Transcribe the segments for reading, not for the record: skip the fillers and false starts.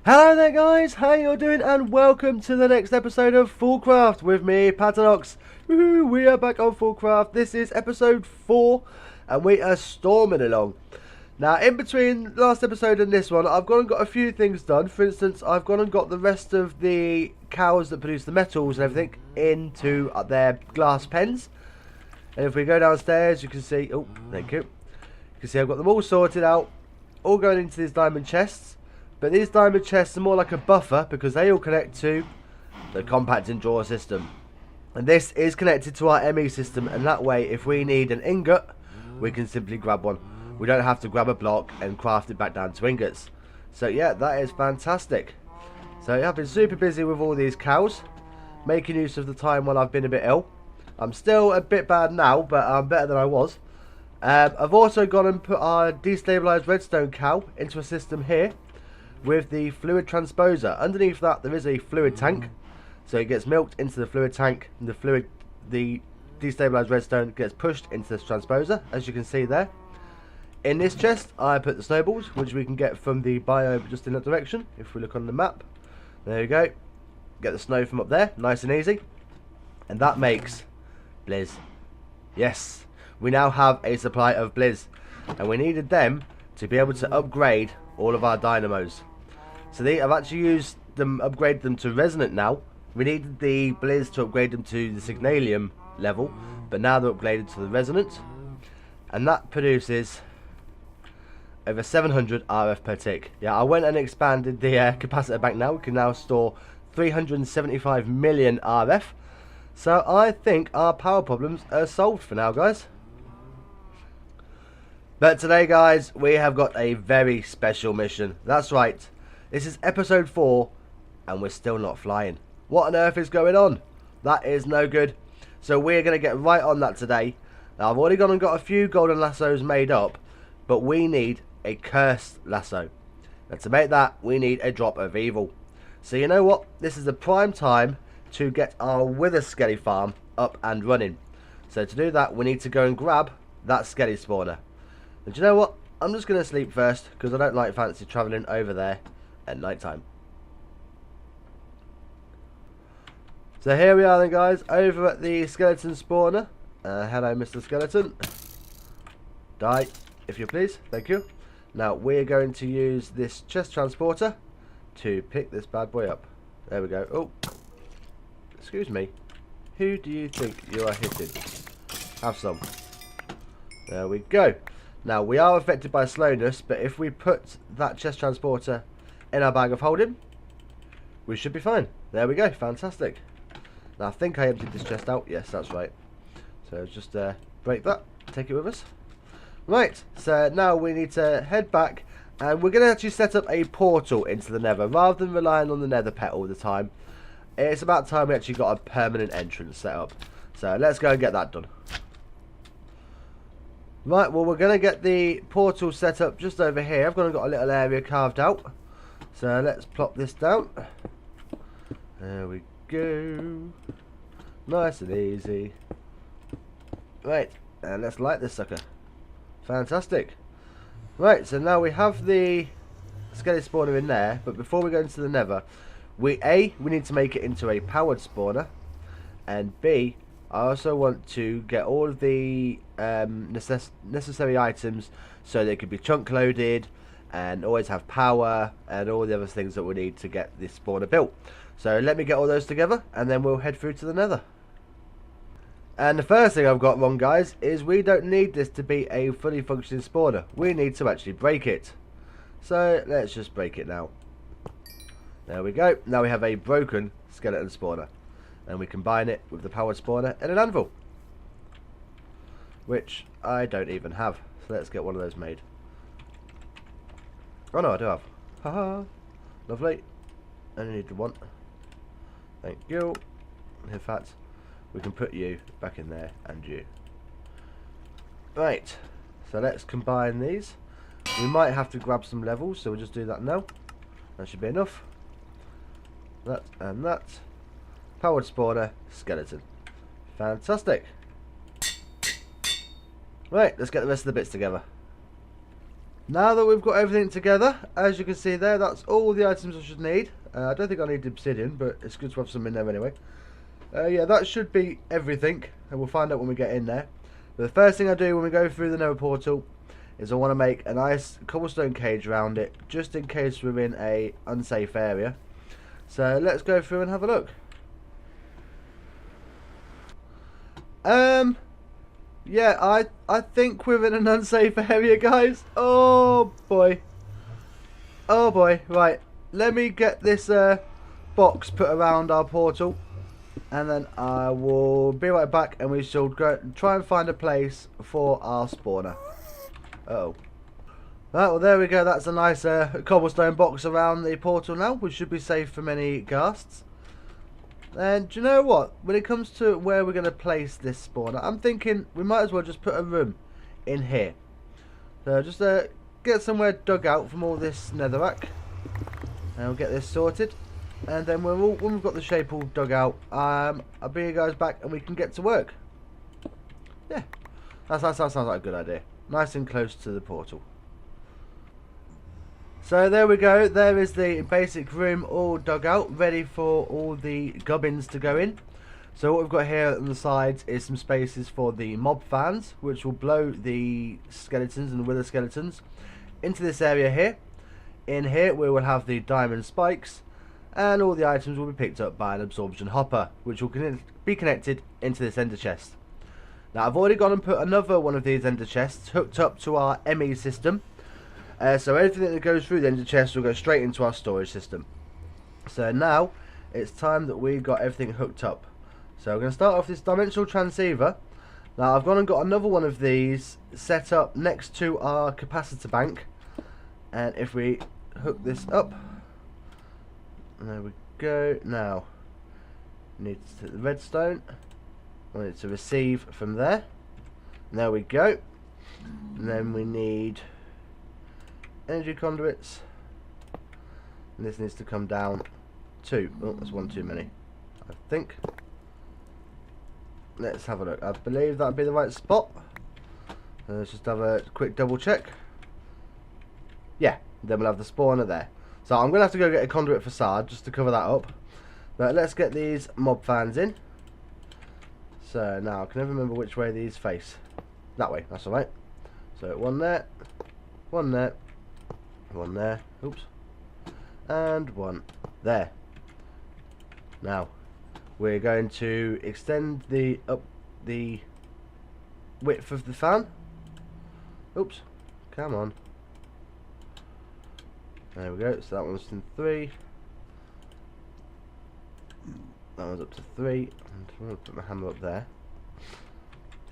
Hello there guys, how you all doing, and welcome to the next episode of Foolcraft with me, Patanox. Woohoo, we are back on Foolcraft. This is episode 4 and we are storming along. Now in between last episode and this one, I've gone and got a few things done. For instance, I've gone and got the rest of the cows that produce the metals and everything into their glass pens. And if we go downstairs, you can see, oh thank you, you can see I've got them all sorted out, all going into these diamond chests. But these diamond chests are more like a buffer because they all connect to the compact and drawer system. And this is connected to our ME system, and that way if we need an ingot, we can simply grab one. We don't have to grab a block and craft it back down to ingots. So yeah, that is fantastic. So yeah, I've been super busy with all these cows, making use of the time while I've been a bit ill. I'm still a bit bad now, but I'm better than I was. I've also gone and put our destabilized redstone cow into a system here with the fluid transposer. Underneath that there is a fluid tank, so it gets milked into the fluid tank, and the destabilized redstone gets pushed into this transposer, as you can see there. In this chest I put the snowballs, which we can get from the biome just in that direction. If we look on the map, there you go, get the snow from up there, nice and easy. And that makes blizz. Yes, we now have a supply of blizz, and we needed them to be able to upgrade all of our dynamos. So I've actually used them, upgraded them to resonant now. We needed the blizz to upgrade them to the signalium level, but now they're upgraded to the resonant, and that produces over 700 RF per tick. Yeah, I went and expanded the capacitor bank now. We can now store 375 million RF. So I think our power problems are solved for now, guys. But today, guys, we have got a very special mission. That's right. This is episode 4, and we're still not flying. What on earth is going on? That is no good. So we're going to get right on that today. Now, I've already gone and got a few golden lassos made up, but we need a cursed lasso. And to make that, we need a drop of evil. So you know what? This is the prime time to get our wither skele farm up and running. So to do that, we need to go and grab that skele spawner. And you know what? I'm just going to sleep first, because I don't like fancy travelling over there at night time. So here we are then, guys, over at the skeleton spawner. Hello, Mr. Skeleton. Die, if you please. Thank you. Now we're going to use this chest transporter to pick this bad boy up. There we go. Oh, excuse me. Who do you think you are hitting? Have some. There we go. Now we are affected by slowness, but if we put that chest transporter in our bag of holding, we should be fine. There we go, fantastic. Now I think I emptied this chest out. Yes, that's right. So just break that, take it with us. Right, so now we need to head back, and we're going to actually set up a portal into the nether rather than relying on the nether pet all the time. It's about time we actually got a permanent entrance set up. So let's go and get that done. Right, well, we're going to get the portal set up just over here. I've got a little area carved out. So let's plop this down. There we go. Nice and easy. Right, and let's light this sucker. Fantastic. Right, so now we have the skele spawner in there, but before we go into the nether, we need to make it into a powered spawner, and B, I also want to get all of the necessary items so they could be chunk loaded and always have power and all the other things that we need to get this spawner built. So let me get all those together, and then we'll head through to the nether. And the first thing I've got wrong, guys, is we don't need this to be a fully functioning spawner. We need to actually break it. So let's just break it now. There we go. Now we have a broken skeleton spawner, and we combine it with the powered spawner and an anvil, which I don't even have. So let's get one of those made. Oh no, I do have. Haha, lovely. Only need the one. Thank you. In fact, we can put you back in there, and you. Right, so let's combine these. We might have to grab some levels, so we'll just do that now. That should be enough. That and that. Powered spawner, skeleton. Fantastic. Right, let's get the rest of the bits together. Now that we've got everything together, as you can see there, that's all the items I should need. I don't think I need obsidian, but it's good to have some in there anyway. Yeah, that should be everything, and we'll find out when we get in there. But the first thing I do when we go through the Naaaa portal is I want to make a nice cobblestone cage around it, just in case we're in a unsafe area. So let's go through and have a look. Yeah, I think we're in an unsafe area, guys. Oh boy. Oh boy. Right, let me get this box put around our portal, and then I will be right back, and we shall go try and find a place for our spawner. Uh-oh. Right, well there we go. That's a nice cobblestone box around the portal now, which should be safe from any ghasts. And do you know what? When it comes to where we're going to place this spawner, I'm thinking we might as well just put a room in here. So just get somewhere dug out from all this netherrack, and we'll get this sorted. And then when we've got the shape all dug out, I'll bring you guys back and we can get to work. Yeah, that sounds like a good idea. Nice and close to the portal. So there we go, there is the basic room all dug out, ready for all the gubbins to go in. So what we've got here on the sides is some spaces for the mob fans, which will blow the skeletons and wither skeletons into this area here. In here we will have the diamond spikes, and all the items will be picked up by an absorption hopper, which will be connected into this ender chest. Now I've already gone and put another one of these ender chests hooked up to our ME system. So everything that goes through the ender chest will go straight into our storage system. So now it's time that we got everything hooked up. So we're going to start off this dimensional transceiver. Now I've gone and got another one of these set up next to our capacitor bank. And if we hook this up, there we go. Now we need to take the redstone. I want it to receive from there. There we go. And then we need energy conduits, and this needs to come down too. Oh, that's one too many, I think. Let's have a look. I believe that'd be the right spot. Let's just have a quick double check. Yeah, then we'll have the spawner there. So I'm gonna have to go get a conduit facade just to cover that up. But let's get these mob fans in. So now I can never remember which way these face. That way, that's alright. So one there, one there, one there, oops, and one there. Now we're going to extend the width of the fan. Oops, come on. There we go. So that one's in 3. That one's up to 3. And I'm going to put my hammer up there.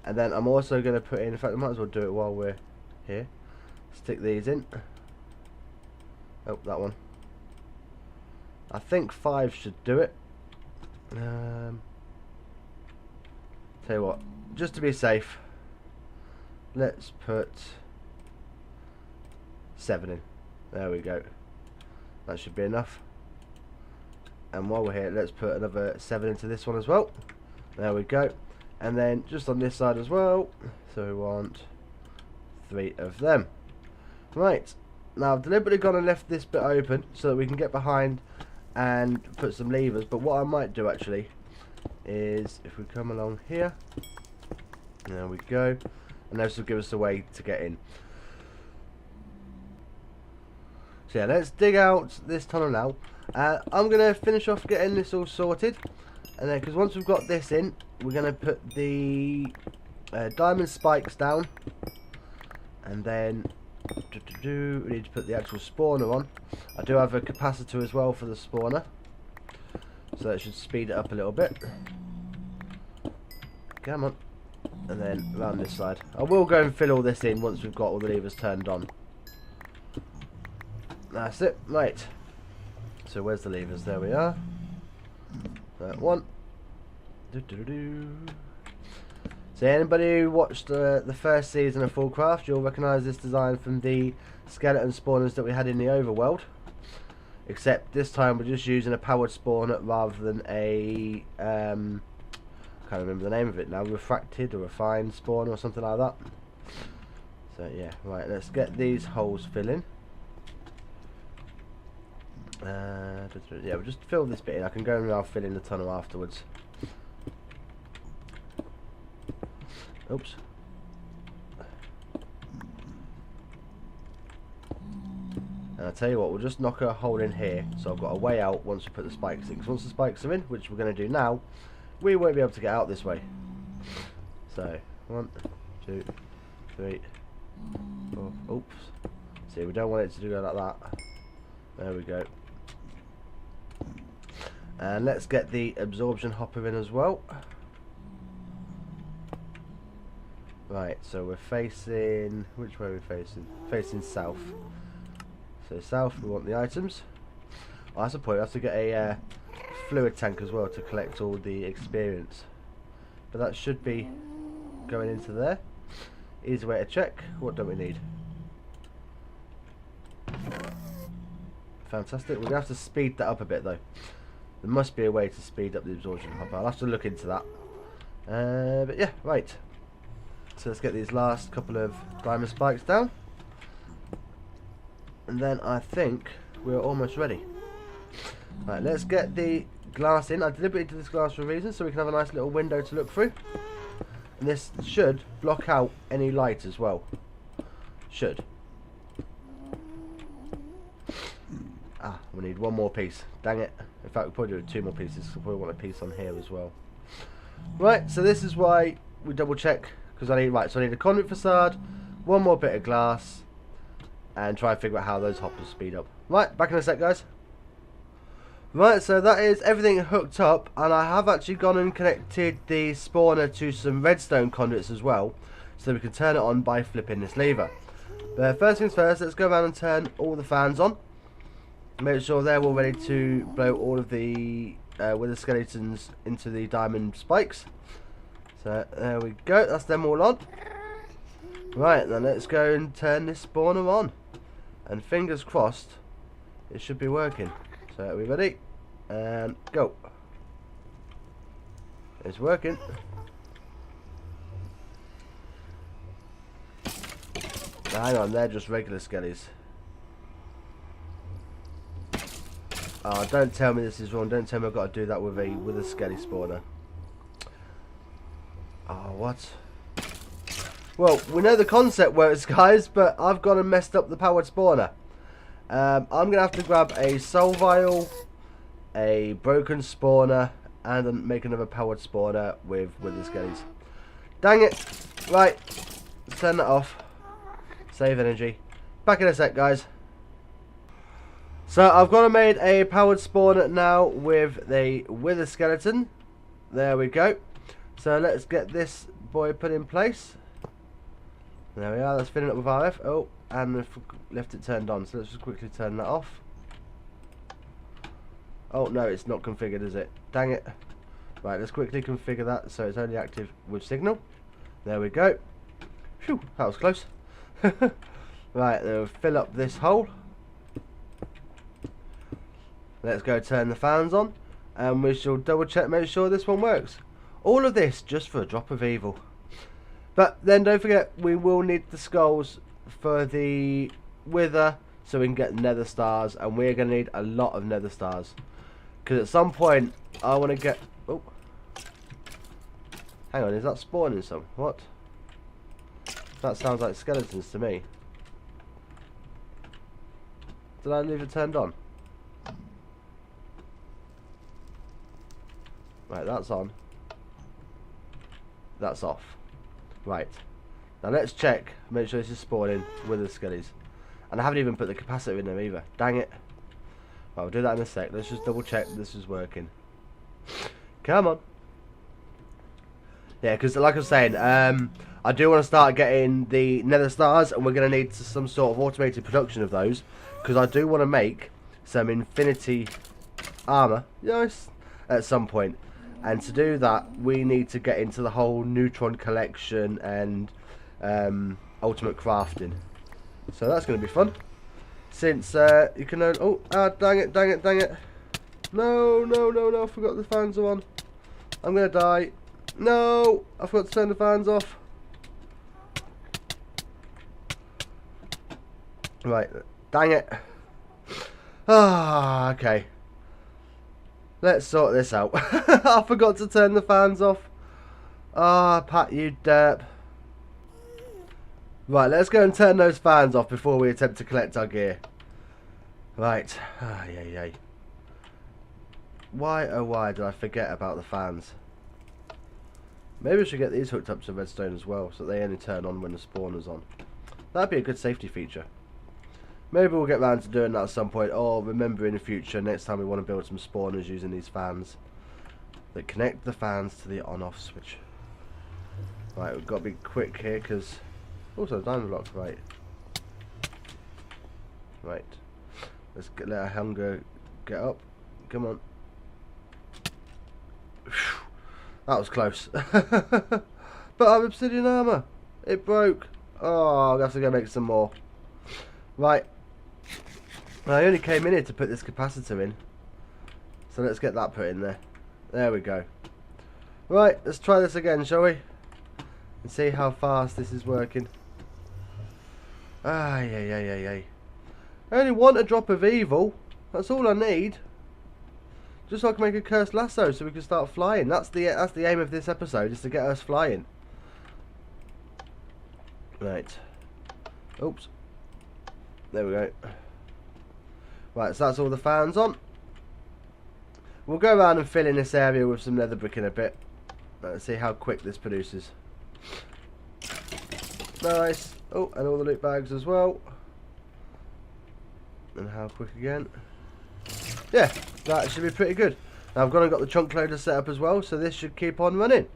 And then I'm also going to put in fact I might as well do it while we're here. Stick these in. Oh, that one. I think 5 should do it. Tell you what, just to be safe, let's put 7 in. There we go. That should be enough. And while we're here, let's put another 7 into this one as well. There we go. And then just on this side as well. So we want 3 of them. Right. Now I've deliberately gone and left this bit open so that we can get behind and put some levers. But what I might do actually is if we come along here. There we go. And this will give us a way to get in. So yeah, let's dig out this tunnel now. I'm going to finish off getting this all sorted. And then, because once we've got this in, we're going to put the diamond spikes down. And then we need to put the actual spawner on. I do have a capacitor as well for the spawner. So that should speed it up a little bit. Come on. And then around this side. I will go and fill all this in once we've got all the levers turned on. That's it. Right. So where's the levers? There we are. That one. So anybody who watched the first season of Foolcraft, you'll recognise this design from the skeleton spawners that we had in the overworld. Except this time we're just using a powered spawner rather than a I can't remember the name of it now, refracted or refined spawn or something like that. So yeah, right, let's get these holes filling. Yeah, we'll just fill this bit in. I can go and I'll fill in the tunnel afterwards. Oops. And I'll tell you what, we'll just knock a hole in here, so I've got a way out once we put the spikes in. Because once the spikes are in, which we're going to do now, we won't be able to get out this way. So, 1, 2, 3, 4, oops. See, we don't want it to go like that. There we go. And let's get the absorption hopper in as well. Right, so we're facing, which way are we facing? Facing south. So south, we want the items. Oh, that's a point. I have to get a fluid tank as well to collect all the experience. But that should be going into there. Easy way to check. What don't we need? Fantastic. We're going to have to speed that up a bit though. There must be a way to speed up the absorption hopper. I'll have to look into that. But yeah, right. So let's get these last couple of diamond spikes down. And then I think we're almost ready. Right, let's get the glass in. I deliberately did this glass for a reason, so we can have a nice little window to look through. And this should block out any light as well. Should. Ah, we need one more piece. Dang it. In fact, we'll probably do 2 more pieces. We'll probably want a piece on here as well. Right, so this is why we double check. Because I need a conduit facade, one more bit of glass, and try and figure out how those hoppers speed up. Right, back in a sec, guys. Right, so that is everything hooked up, and I have actually gone and connected the spawner to some redstone conduits as well, so we can turn it on by flipping this lever. But first things first, let's go around and turn all the fans on. Make sure they're all ready to blow all of the wither skeletons into the diamond spikes. So there we go, that's them all on. Right, then let's go and turn this spawner on. And fingers crossed, it should be working. So are we ready? And go. It's working. Hang on, they're just regular skellies. Oh, don't tell me this is wrong. Don't tell me I've got to do that with a skelly spawner. Oh, what? Well, we know the concept works, guys, but I've gone and messed up the powered spawner. I'm going to have to grab a soul vial, a broken spawner, and then make another powered spawner with the skellies. Dang it. Right. Let's turn that off. Save energy. Back in a sec, guys. So, I've gone and made a powered spawner now with the wither skeleton. There we go. So let's get this boy put in place. There we are, let's fill it up with RF. Oh, and we've left it turned on, so let's just quickly turn that off. Oh no, it's not configured, is it? Dang it. Right, let's quickly configure that so it's only active with signal. There we go. Phew, that was close. Right, then we'll fill up this hole. Let's go turn the fans on, and we shall double check, make sure this one works. All of this just for a drop of evil. But then don't forget, we will need the skulls for the wither so we can get nether stars, and we're going to need a lot of nether stars. Because at some point, I want to get... Oh. Hang on, is that spawning some? What? That sounds like skeletons to me. Did I leave it turned on? Right, that's on. That's off. Right. Now let's check. Make sure this is spawning with the skellies. And I haven't even put the capacitor in there either. Dang it. Right, we'll do that in a sec. Let's just double check this is working. Come on. Yeah, because like I was saying, I do want to start getting the nether stars, and we're going to need some sort of automated production of those. Because I do want to make some infinity armor, yes, at some point. And to do that, we need to get into the whole neutron collection and ultimate crafting. So that's going to be fun. Since you can only... Oh, dang it, dang it, dang it. No, no, no, no, I forgot the fans are on. I'm going to die. No, I forgot to turn the fans off. Right, dang it. Ah, okay. Let's sort this out. I forgot to turn the fans off. Ah, Pat, you derp. Right, let's go and turn those fans off before we attempt to collect our gear. Right. Ah, yeah. Why, oh why, did I forget about the fans? Maybe we should get these hooked up to redstone as well, so they only turn on when the spawner's on. That'd be a good safety feature. Maybe we'll get round to doing that at some point, or remember in the future, next time we want to build some spawners using these fans that connect the fans to the on-off switch. Right, we've got to be quick here, because... Also, diamond block, right. Right. Let's let our hunger get up. Come on. Whew. That was close. But I have obsidian armour. It broke. Oh, I'll have to go make some more. Right. I only came in here to put this capacitor in. So let's get that put in there. There we go. Right, let's try this again, shall we? And see how fast this is working. Ah, yeah. I only want a drop of evil. That's all I need. Just so I can make a cursed lasso so we can start flying. That's the aim of this episode, is to get us flying. Right. Oops. There we go. Right, so that's all the fans on. We'll go around and fill in this area with some nether brick in a bit. Let's see how quick this produces. Nice. Oh, and all the loot bags as well. And how quick again? Yeah, that should be pretty good. Now I've gone and got the chunk loader set up as well, so this should keep on running.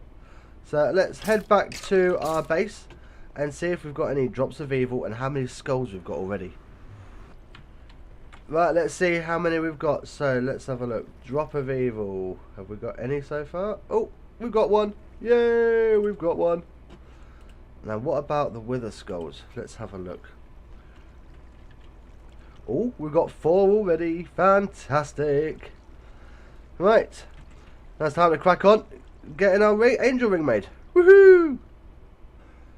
So let's head back to our base and see if we've got any drops of evil and how many skulls we've got already. Right, let's see how many we've got. So let's have a look. Drop of evil. Have we got any so far? Oh, we've got one. Yay, we've got one. Now what about the wither skulls? Let's have a look. Oh, we've got 4 already. Fantastic. Right. Now it's time to crack on getting our angel ring made. Woohoo!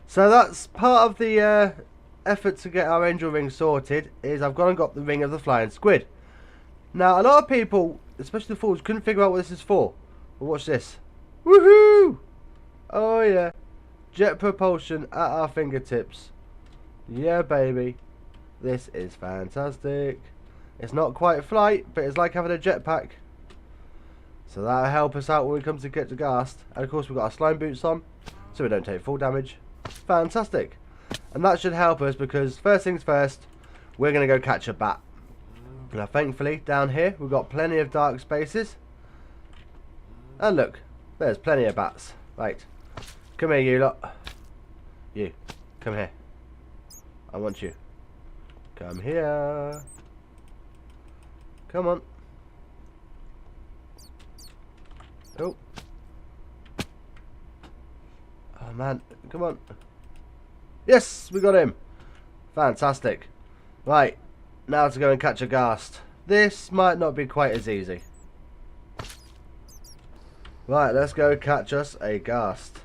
So that's part of the effort to get our angel ring sorted, is I've gone and got the ring of the flying squid. Now a lot of people, especially the fools, couldn't figure out what this is for. But watch this. Woohoo! Oh yeah. Jet propulsion at our fingertips. Yeah, baby. This is fantastic. It's not quite flight, but it's like having a jetpack. So that'll help us out when we come to get to Ghast. And of course we've got our slime boots on, so we don't take full damage. Fantastic. And that should help us because first things first, we're going to go catch a bat. Now thankfully, down here, we've got plenty of dark spaces. And look, there's plenty of bats. Right. Come here, you lot. You. Come here. I want you. Come here. Come on. Oh. Oh man, come on. Yes, we got him. Fantastic. Right, now to go and catch a ghast. This might not be quite as easy. Right, let's go catch us a ghast.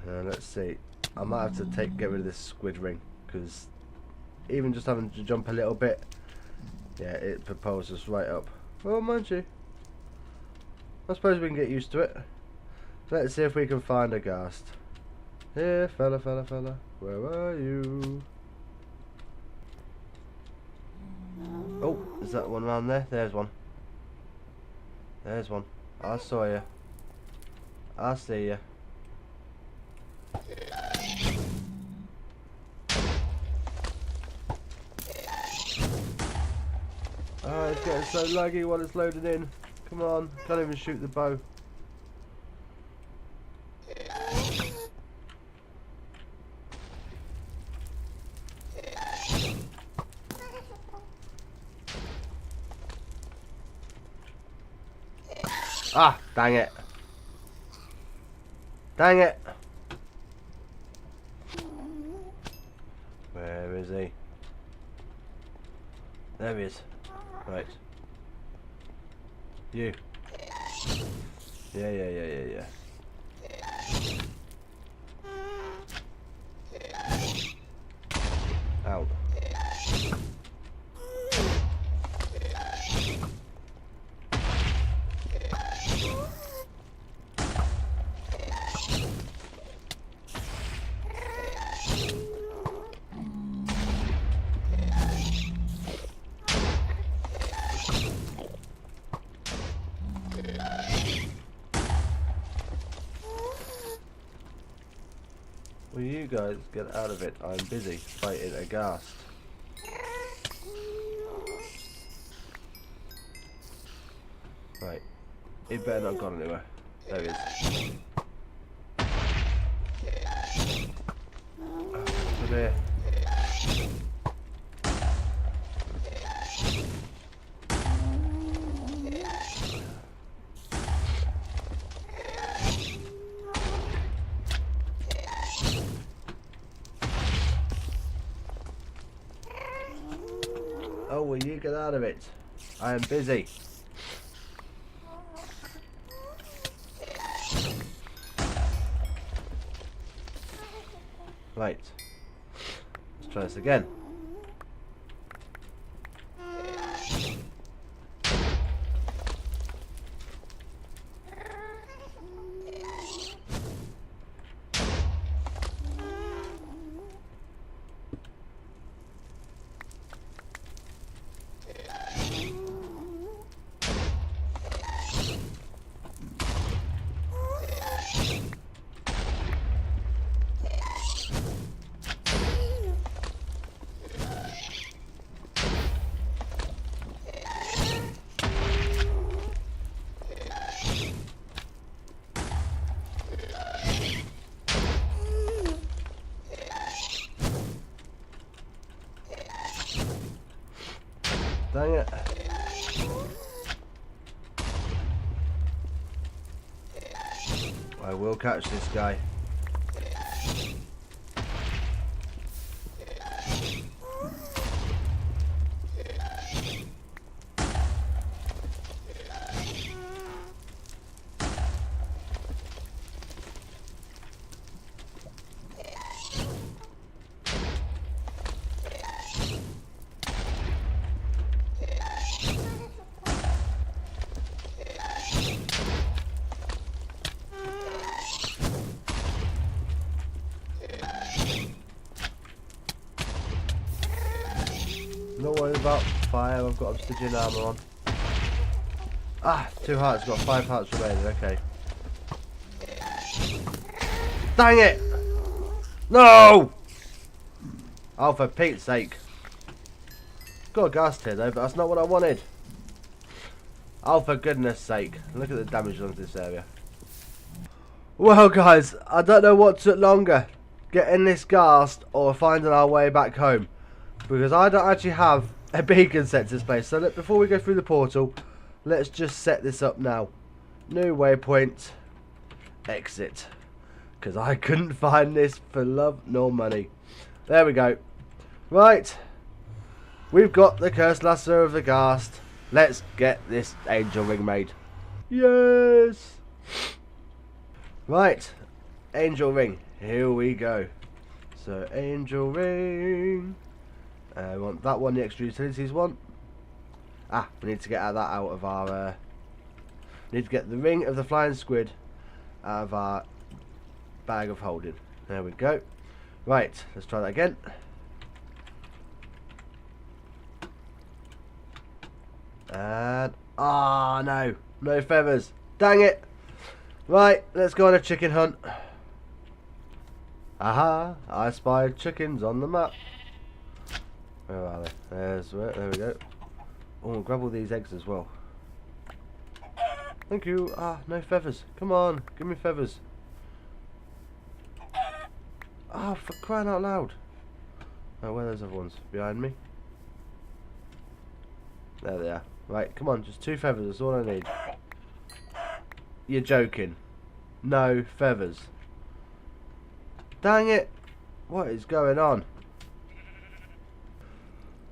Let's see. I might have to get rid of this squid ring, because even just having to jump a little bit, yeah, it propels us right up. Well, mind you, I suppose we can get used to it. Let's see if we can find a ghast. Here, fella, where are you? Oh, is that one around there? There's one. There's one. I saw you. I see you. Oh, it's getting so laggy while it's loading in. Come on, can't even shoot the bow. Ah, dang it. Dang it. Where is he? There he is. Right. You. Yeah. out. Will you guys get out of it? I'm busy fighting a Ghast. Right. He better not have gone anywhere. There he is. Come here. Oh, will you get out of it? I am busy. Right. Let's try this again. Dang it. I will catch this guy. Not worried about fire, I've got obsidian armor on. Ah, 2 hearts, got 5 hearts remaining, okay. Dang it! No! Oh, for Pete's sake. Got a Ghast here though, but that's not what I wanted. Oh, for goodness sake. Look at the damage on this area. Well guys, I don't know what took longer. Getting this Ghast or finding our way back home. Because I don't actually have a beacon set to this place. So before we go through the portal, let's just set this up now. New waypoint. Exit. Because I couldn't find this for love nor money. There we go. Right. We've got the cursed lasso of the Ghast. Let's get this angel ring made. Yes. Right. Angel ring. Here we go. So angel ring. We want that one, the extra utilities one. Ah, we need to get that out of our... we need to get the ring of the flying squid out of our bag of holding. There we go. Right, let's try that again. And... ah, no. No feathers. Dang it. Right, let's go on a chicken hunt. Aha, I spied chickens on the map. Where are they? There we go. Oh, grab all these eggs as well. Thank you. Ah, no feathers. Come on, give me feathers. Oh, for crying out loud. Oh, where are those other ones? Behind me? There they are. Right, come on, just 2 feathers, that's all I need. You're joking. No feathers. Dang it. What is going on?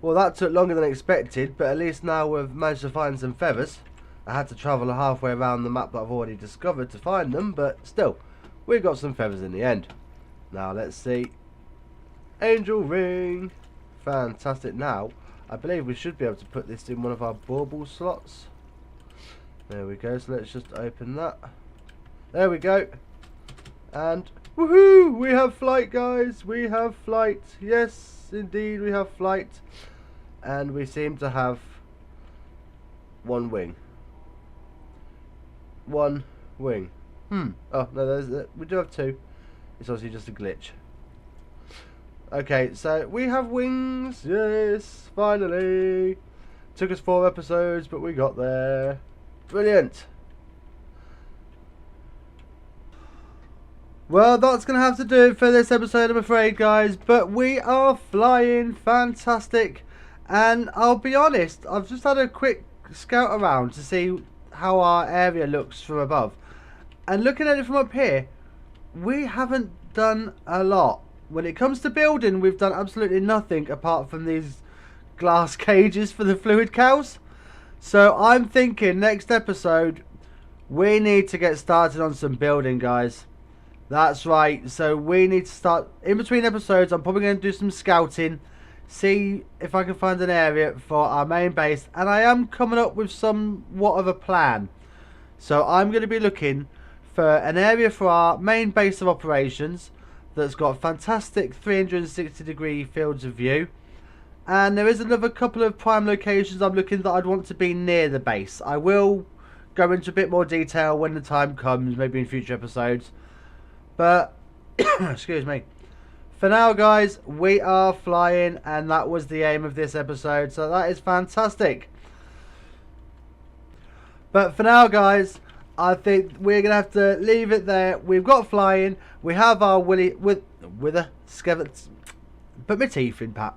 Well, that took longer than expected, but at least now we've managed to find some feathers. I had to travel halfway around the map that I've already discovered to find them, but still, we got some feathers in the end. Now let's see. Angel ring. Fantastic. Now, I believe we should be able to put this in one of our bauble slots. There we go. So let's just open that. There we go. And woohoo! We have flight, guys. We have flight. Yes, indeed, we have flight. And we seem to have one wing. One wing. Oh no, we do have two. It's obviously just a glitch. Okay, so we have wings. Yes, finally. Took us 4 episodes, but we got there. Brilliant. Well, that's going to have to do it for this episode, I'm afraid, guys. But we are flying. Fantastic. And I'll be honest, I've just had a quick scout around to see how our area looks from above. And looking at it from up here, we haven't done a lot. When it comes to building, we've done absolutely nothing apart from these glass cages for the fluid cows. So I'm thinking next episode, we need to get started on some building, guys. That's right. So we need to start, in between episodes, I'm probably going to do some scouting. See if I can find an area for our main base. And I am coming up with somewhat of a plan. So I'm going to be looking for an area for our main base of operations that's got fantastic 360-degree fields of view. And there is another couple of prime locations I'm looking that I'd want to be near the base. I will go into a bit more detail when the time comes, maybe in future episodes. But, excuse me. For now, guys, we are flying, and that was the aim of this episode. So that is fantastic. But for now, guys, I think we're going to have to leave it there. We've got flying. We have our wither skeleton. Put my teeth in, Pat.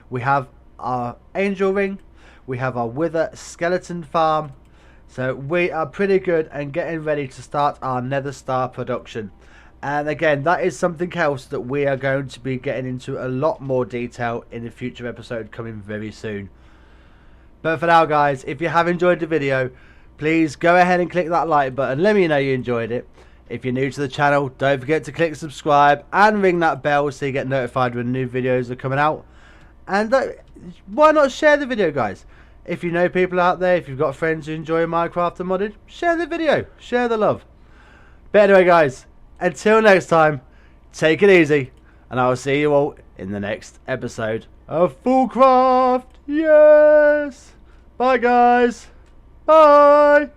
We have our angel ring. We have our wither skeleton farm. So we are pretty good and getting ready to start our nether star production. And again, that is something else that we are going to be getting into a lot more detail in a future episode coming very soon. But for now, guys, if you have enjoyed the video, please go ahead and click that like button. Let me know you enjoyed it. If you're new to the channel, don't forget to click subscribe and ring that bell so you get notified when new videos are coming out. And why not share the video, guys? If you know people out there, if you've got friends who enjoy Minecraft and modded, share the video. Share the love. But anyway, guys, until next time, take it easy. And I will see you all in the next episode of Foolcraft. Yes. Bye, guys. Bye.